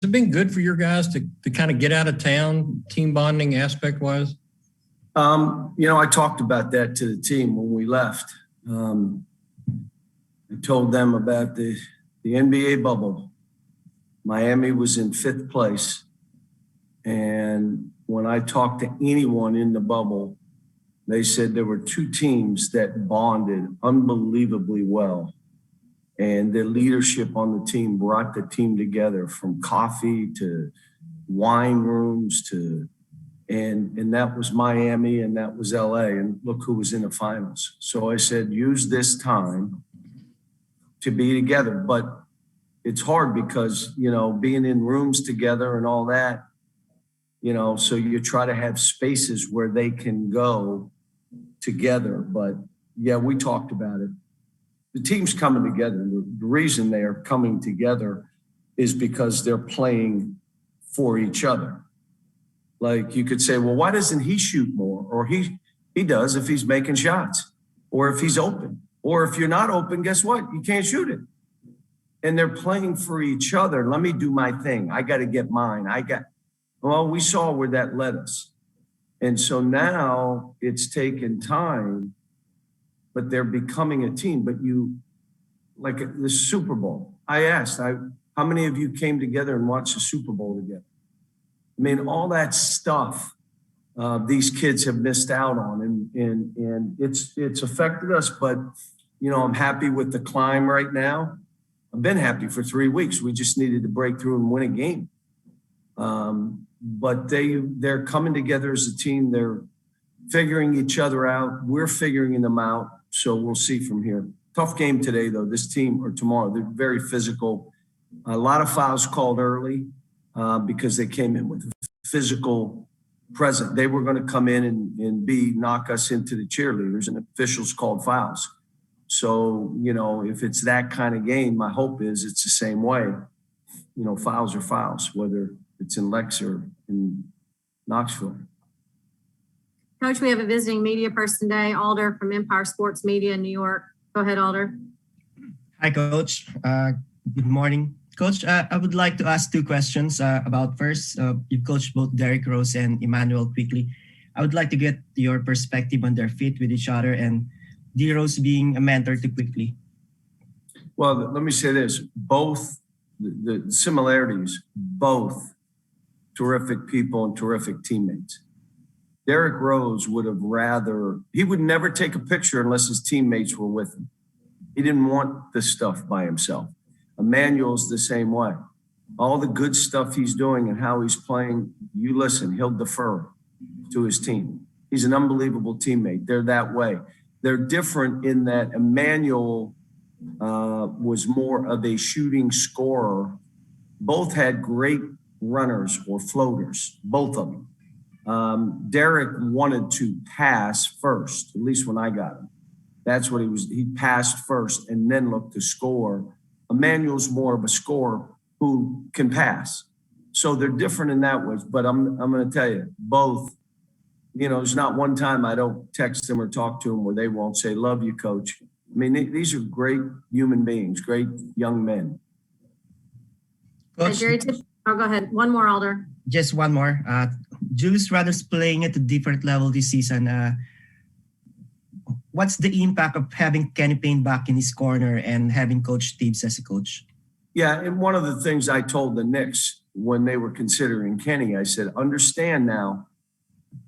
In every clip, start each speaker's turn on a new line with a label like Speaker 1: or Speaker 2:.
Speaker 1: it been good for your guys to kind of get out of town, team bonding aspect wise?
Speaker 2: I talked about that to the team when we left. I told them about the NBA bubble. Miami was in 5th place. And when I talked to anyone in the bubble, they said there were 2 teams that bonded unbelievably well. And the leadership on the team brought the team together, from coffee to wine rooms and that was Miami and that was LA. And look who was in the finals. So I said, use this time to be together. But it's hard because, being in rooms together and all that, so you try to have spaces where they can go together. But yeah, we talked about it. The team's coming together. The reason they are coming together is because they're playing for each other. Like, you could say, well, why doesn't he shoot more? Or he does if he's making shots, or if he's open, or if you're not open, guess what? You can't shoot it. And they're playing for each other. Let me do my thing. I got to get mine. Well, we saw where that led us. And so now it's taken time, but they're becoming a team. But like the Super Bowl, I asked, how many of you came together and watched the Super Bowl together? I mean, all that stuff these kids have missed out on, and it's affected us. But, I'm happy with the climb right now. I've been happy for 3 weeks. We just needed to break through and win a game. But they're coming together as a team. They're figuring each other out. We're figuring them out. So we'll see from here. Tough game today, though. This team, or tomorrow, they're very physical. A lot of fouls called early because they came in with a physical presence. They were going to come in and knock us into the cheerleaders, and officials called fouls. So, if it's that kind of game, my hope is it's the same way. Fouls are fouls, whether it's in Lex or in Knoxville.
Speaker 3: Coach, we have a visiting media person today, Alder from Empire Sports Media in New York. Go ahead, Alder.
Speaker 4: Hi, Coach. Good morning. Coach, I would like to ask 2 questions about first, you've coached both Derrick Rose and Emmanuel quickly. I would like to get your perspective on their fit with each other and D Rose being a mentor to quickly.
Speaker 2: Well, let me say this. Both the similarities, both terrific people and terrific teammates. Derrick Rose he would never take a picture unless his teammates were with him. He didn't want this stuff by himself. Emmanuel's the same way. All the good stuff he's doing and how he's playing, you listen, he'll defer to his team. He's an unbelievable teammate. They're that way. They're different in that Emmanuel was more of a shooting scorer. Both had great runners or floaters, both of them. Derrick wanted to pass first, at least when I got him. That's what he passed first and then looked to score. Emmanuel's more of a scorer who can pass. So they're different in that way. But I'm going to tell you, both, there's not one time I don't text them or talk to them where they won't say, love you, Coach. I mean, these are great human beings, great young men.
Speaker 3: Coach, Jerry, go ahead. One more, Alder.
Speaker 4: Just one more. Julius Randle's playing at a different level this season. What's the impact of having Kenny Payne back in his corner and having Coach Tibbs as a coach?
Speaker 2: Yeah, and one of the things I told the Knicks when they were considering Kenny, I said, understand now,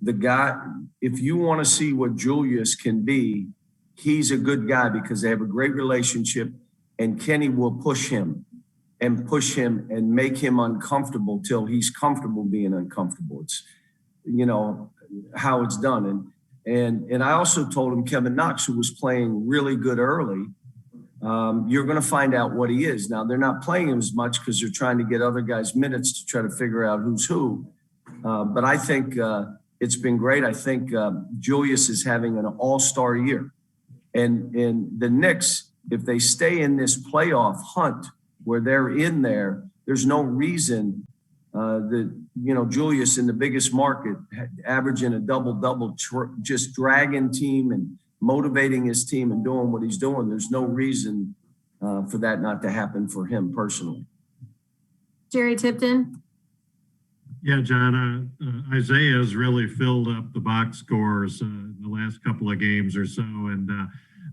Speaker 2: the guy, if you want to see what Julius can be, he's a good guy because they have a great relationship, and Kenny will push him and make him uncomfortable till he's comfortable being uncomfortable. It's, how it's done. And I also told him Kevin Knox, who was playing really good early, you're going to find out what he is. Now, they're not playing him as much because they're trying to get other guys minutes to try to figure out who's who. But I think it's been great. I think Julius is having an all-star year. And the Knicks, if they stay in this playoff hunt where they're in there, there's no reason that, Julius in the biggest market, averaging a double-double, just dragging team and motivating his team and doing what he's doing. There's no reason for that not to happen for him personally.
Speaker 3: Jerry Tipton.
Speaker 5: Yeah, John, Isaiah's really filled up the box scores in the last couple of games or so. And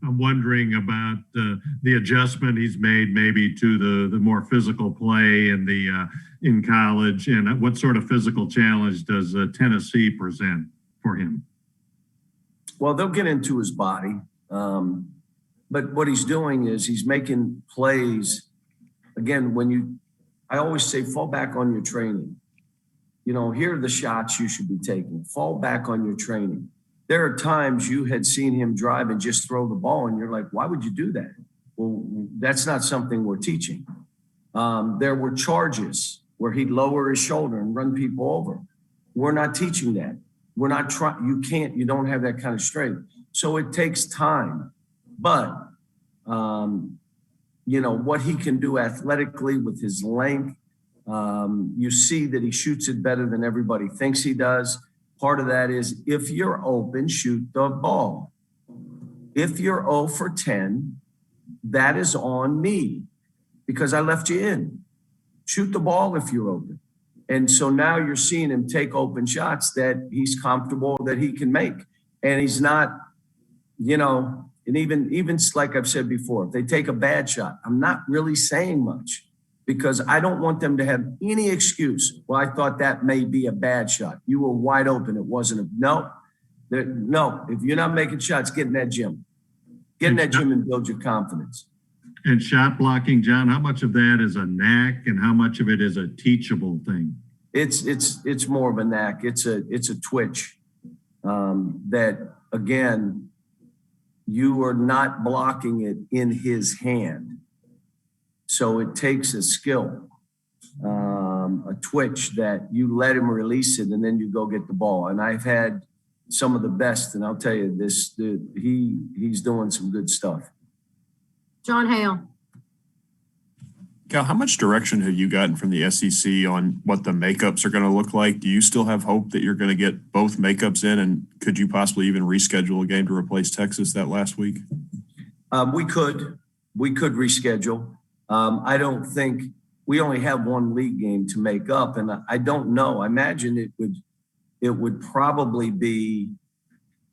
Speaker 5: I'm wondering about the adjustment he's made maybe to the more physical play in college, and what sort of physical challenge does Tennessee present for him?
Speaker 2: Well, they'll get into his body. But what he's doing is he's making plays. Again, I always say, fall back on your training. Here are the shots you should be taking. Fall back on your training. There are times you had seen him drive and just throw the ball, and you're like, why would you do that? Well, that's not something we're teaching. There were charges where he'd lower his shoulder and run people over. We're not teaching that. We're not trying. You don't have that kind of strength. So it takes time. But, what he can do athletically with his length, you see that he shoots it better than everybody thinks he does. Part of that is if you're open, shoot the ball. If you're 0 for 10, that is on me because I left you in. Shoot the ball if you're open. And so now you're seeing him take open shots that he's comfortable that he can make. And he's not, and even like I've said before, if they take a bad shot, I'm not really saying much because I don't want them to have any excuse. Well, I thought that may be a bad shot. You were wide open. It wasn't no. If you're not making shots, get in that gym. Get in that gym and build your confidence.
Speaker 5: And shot blocking, John, how much of that is a knack and how much of it is a teachable thing?
Speaker 2: It's more of a knack. It's a twitch that, again, you are not blocking it in his hand. So it takes a skill, a twitch that you let him release it and then you go get the ball. And I've had some of the best, and I'll tell you this, he's doing some good stuff.
Speaker 3: John Hale.
Speaker 6: Cal, how much direction have you gotten from the SEC on what the makeups are going to look like? Do you still have hope that you're going to get both makeups in? And could you possibly even reschedule a game to replace Texas that last week?
Speaker 2: We could reschedule. I don't think we only have one league game to make up. And I don't know. I imagine it would probably be,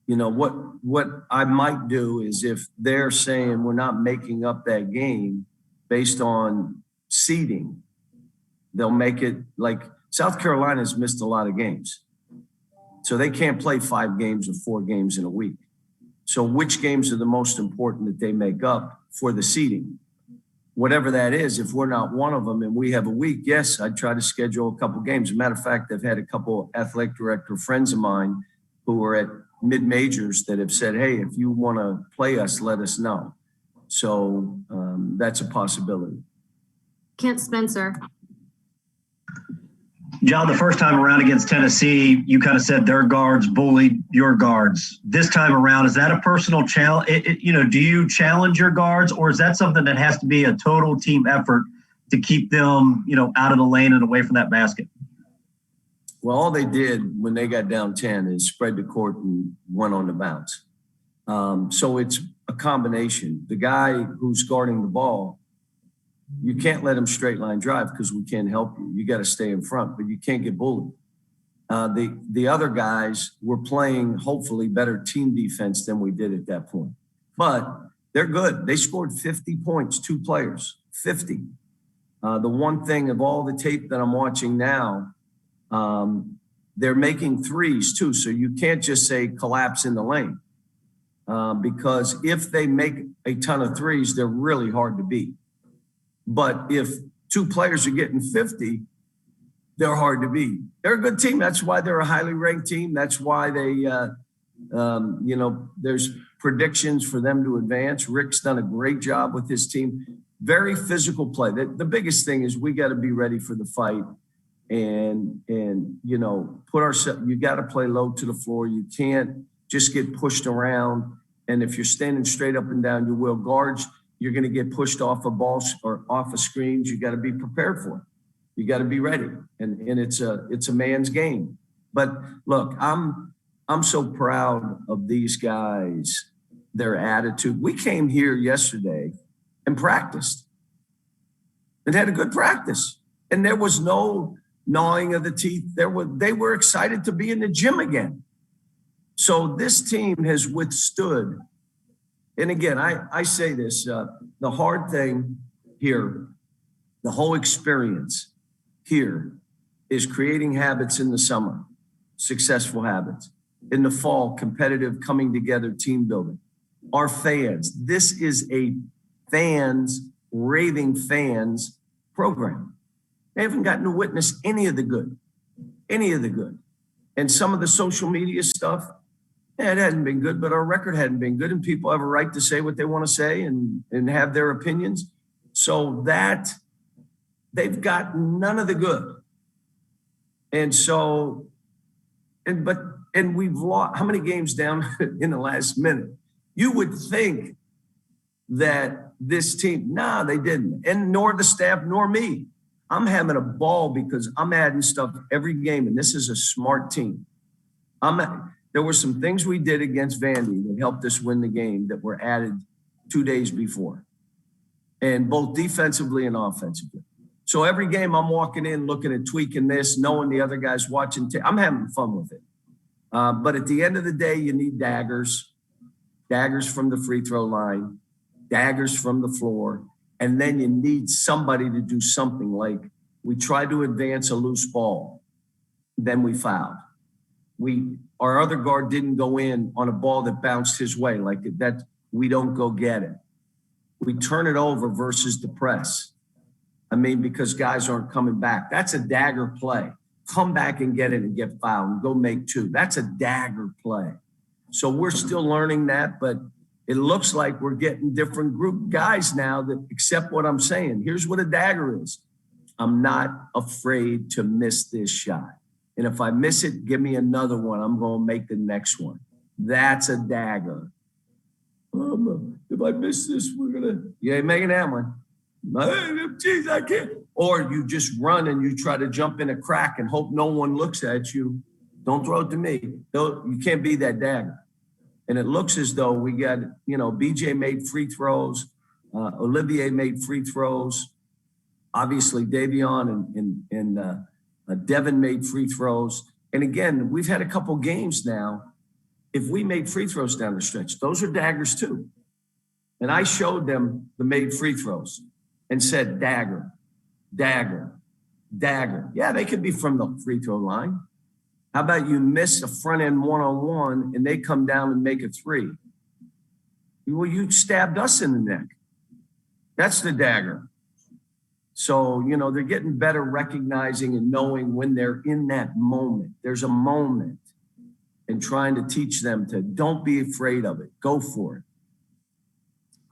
Speaker 2: what I might do is if they're saying we're not making up that game based on seeding, they'll make it like South Carolina's missed a lot of games. So they can't play 5 games or 4 games in a week. So which games are the most important that they make up for the seeding? Whatever that is, if we're not one of them and we have a week, yes, I'd try to schedule a couple games. As a matter of fact, I've had a couple athletic director friends of mine who are at mid-majors that have said, hey, if you want to play us, let us know. So that's a possibility.
Speaker 3: Kent Spencer.
Speaker 7: John, the first time around against Tennessee, you kind of said their guards bullied your guards. This time around, is that a personal challenge? Do you challenge your guards, or is that something that has to be a total team effort to keep them, out of the lane and away from that basket?
Speaker 2: Well, all they did when they got down 10 is spread the court and went on the bounce. So it's a combination. The guy who's guarding the ball, you can't let him straight line drive because we can't help you. You got to stay in front, but you can't get bullied. The other guys were playing hopefully better team defense than we did at that point. But they're good. They scored 50 points, 2 players, 50. The one thing of all the tape that I'm watching now, they're making threes too. So you can't just say collapse in the lane because if they make a ton of threes, they're really hard to beat. But if 2 players are getting 50, they're hard to beat. They're a good team. That's why they're a highly ranked team. That's why they, there's predictions for them to advance. Rick's done a great job with his team. Very physical play. The biggest thing is we got to be ready for the fight and put ourselves, you got to play low to the floor. You can't just get pushed around. And if you're standing straight up and down, you will. Guards, you're going to get pushed off a ball or off of screens. You got to be prepared for it. You got to be ready. And it's a man's game. But look, I'm so proud of these guys, their attitude. We came here yesterday and practiced and had a good practice. And there was no gnawing of the teeth. They were excited to be in the gym again. So this team has withstood. And again, I say this, the hard thing here, the whole experience here is creating habits in the summer, successful habits. In the fall, competitive coming together, team building. Our fans, this is a raving fans program. They haven't gotten to witness any of the good. And some of the social media stuff, it hadn't been good, but our record hadn't been good, and people have a right to say what they want to say and have their opinions. So that they've got none of the good. And so, and we've lost how many games down in the last minute? You would think that this team, they didn't, and nor the staff, nor me. I'm having a ball because I'm adding stuff every game, and this is a smart team. There were some things we did against Vandy that helped us win the game that were added 2 days before, and both defensively and offensively. So every game I'm walking in, looking at tweaking this, knowing the other guys watching. I'm having fun with it. But at the end of the day, you need daggers from the free throw line, daggers from the floor, and then you need somebody to do something like we tried to advance a loose ball, then we fouled. Our other guard didn't go in on a ball that bounced his way, like that. We don't go get it. We turn it over versus the press. Because guys aren't coming back. That's a dagger play. Come back and get it and get fouled and go make two. That's a dagger play. So we're still learning that, but it looks like we're getting different group guys now that accept what I'm saying. Here's what a dagger is. I'm not afraid to miss this shot. And if I miss it, give me another one. I'm going to make the next one. That's a dagger. If I miss this, you ain't making that one. Geez, I can't. Or you just run and you try to jump in a crack and hope no one looks at you. Don't throw it to me. You can't be that dagger. And it looks as though we got, BJ made free throws. Olivier made free throws. Obviously, Davion and Devin made free throws. And again, we've had a couple games now. If we made free throws down the stretch, those are daggers too. And I showed them the made free throws and said, dagger, dagger, dagger. Yeah, they could be from the free throw line. How about you miss a front end one-on-one and they come down and make a three? Well, you stabbed us in the neck. That's the dagger. So, they're getting better recognizing and knowing when they're in that moment. There's a moment, and trying to teach them to don't be afraid of it. Go for it.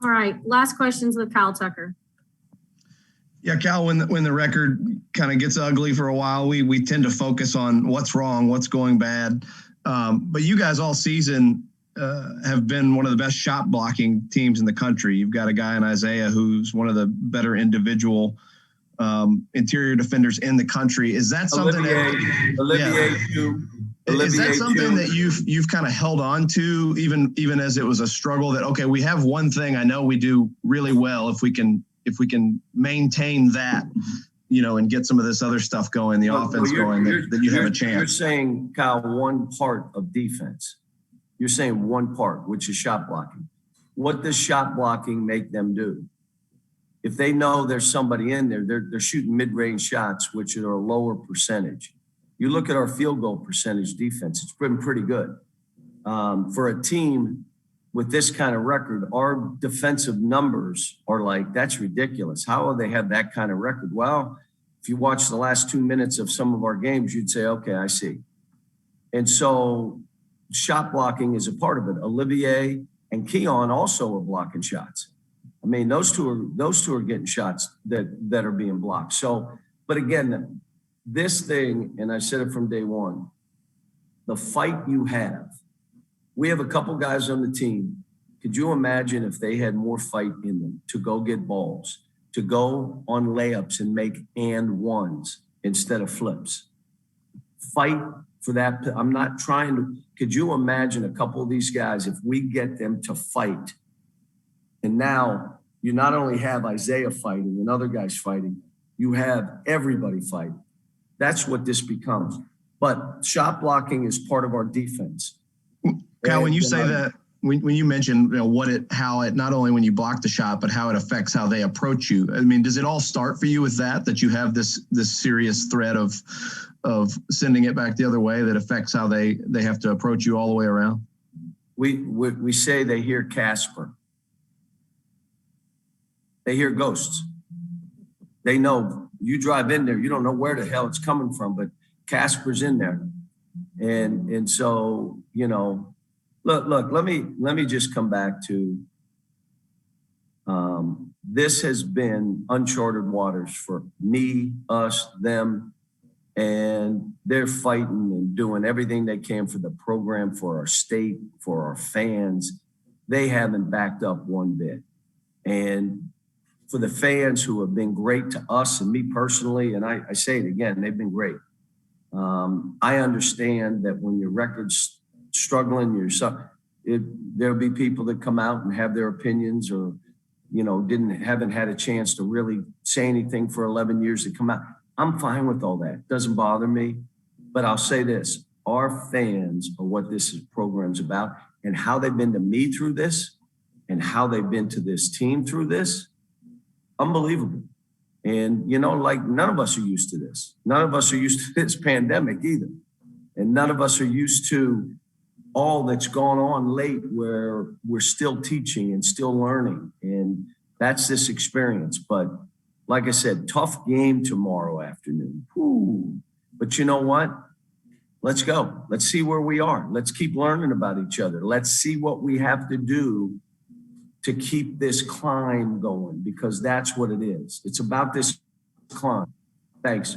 Speaker 3: All right. Last questions with Kyle Tucker.
Speaker 8: Yeah, Cal, when the record kind of gets ugly for a while, we tend to focus on what's wrong, what's going bad. But you guys all season have been one of the best shot blocking teams in the country. You've got a guy in Isaiah who's one of the better individual interior defenders in the country. Is that something that you've kind of held on to, even as it was a struggle that, okay, we have one thing I know we do really well. If we can maintain that, and get some of this other stuff going, the offense going, that you have a chance.
Speaker 2: You're saying, Kyle, one part of defense. You're saying one part, which is shot blocking. What does shot blocking make them do? If they know there's somebody in there, they're shooting mid-range shots, which are a lower percentage. You look at our field goal percentage defense, it's been pretty good. For a team with this kind of record, our defensive numbers are like, that's ridiculous. How will they have that kind of record? Well, if you watch the last 2 minutes of some of our games, you'd say, okay, I see. And so shot blocking is a part of it. Olivier and Keon also are blocking shots. Those two are getting shots that are being blocked. So, but again, this thing, and I said it from day one, the fight you have. We have a couple guys on the team. Could you imagine if they had more fight in them to go get balls, to go on layups and make and ones instead of flips? Fight for that. I'm not trying to. Could you imagine a couple of these guys if we get them to fight? And now you not only have Isaiah fighting and other guys fighting, You have everybody fighting. That's what this becomes. But shot blocking is part of our defense.
Speaker 8: Cal, when you
Speaker 2: And,
Speaker 8: say that, when you mention how it not only when you block the shot, but how it affects how they approach you. I mean, does it all start for you with that you have this serious threat of sending it back the other way that affects how they have to approach you all the way around?
Speaker 2: We say they hear Casper. They hear ghosts. They know you drive in there, you don't know where the hell it's coming from, but Casper's in there. And so, look, let me just come back to this has been uncharted waters for me, us, them, and they're fighting and doing everything they can for the program, for our state, for our fans. They haven't backed up one bit. And for the fans who have been great to us and me personally, and I say it again, they've been great. I understand that when your record's struggling, there'll be people that come out and have their opinions or, haven't had a chance to really say anything for 11 years to come out. I'm fine with all that. Doesn't bother me. But I'll say this, our fans are what this program's about, and how they've been to me through this and how they've been to this team through this. Unbelievable. And, none of us are used to this. None of us are used to this pandemic either. And none of us are used to all that's gone on late where we're still teaching and still learning. And that's this experience. But like I said, tough game tomorrow afternoon. Whew. But you know what? Let's go. Let's see where we are. Let's keep learning about each other. Let's see what we have to do to keep this climb going, because that's what it is. It's about this climb. Thanks.